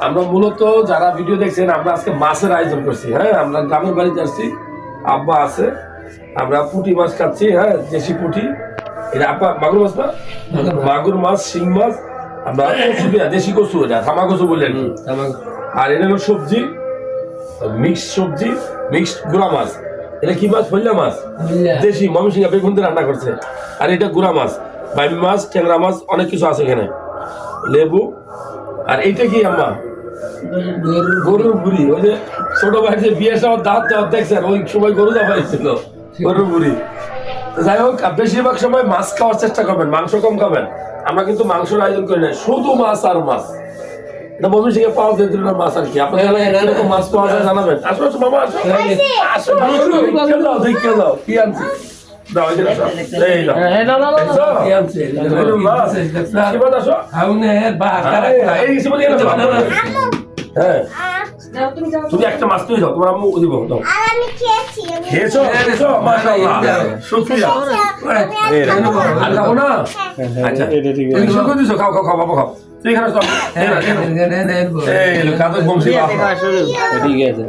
আমরা মূলত যারা ভিডিও দেখছেন আমরা আজকে মাছের আয়োজন করছি। হ্যাঁ, আমরা গ্রামের বাড়িতে আসছি, আব্বা আছে, আমরা পুঁটি মাছ খাচ্ছি। হ্যাঁ, দেশি পুঁটি, এটা আপা মাগুর মাছ না, মাগুর মাছ, শিং মাছ, আমরা কচু দেয়া দেশি কচু, এটা থামা কচু বলি আর কি। আর এটা হলো সবজি, মিক্সড সবজি, মিক্সড গুড়া মাছ। এটা কি মাছ? ফল্লা মাছ, দেশি ময়মনসিংহ বেগুন দিয়ে রান্না করছে। আর এটা গুড়া মাছ, বাইম মাছ, ট্যাংরা মাছ, অনেক কিছু আছে এখানে, লেবু। আর এইটা কি আম্মা? গরুর বুড়ি। ওই যে ছোট ভাই যে বিয়ের সময় দাঁত দেখছেন, ওই সময় গরু দাবাই ছিল, গরুর বুড়ি। যাই হোক, বেশিরভাগ সময় মাছ খাওয়ার চেষ্টা করবেন, মাংস কম খাবেন। আমরা কিন্তু মাংসের আয়োজন করি না, শুধু মাছ আর মাছ। এটা ময়মনসিংহে পাওয়া যায় ধরনের মাছ আর কি। আপনার এলাকায় মাছ পাওয়া যায় জানাবেন। আসো আসো মামা, আসো আসো, দেখে যাও কি আনছি। তুমি একটা মাছ তুই যাও, তোমার আম্মু দিব। খেয়েছো? শুক্রিয়া। আর খাবো না? আচ্ছা, দিছো, খাও খাও খাও, বাবা খাও। তুই এখানে চল, এই কাদের বংশী। ঠিক আছে।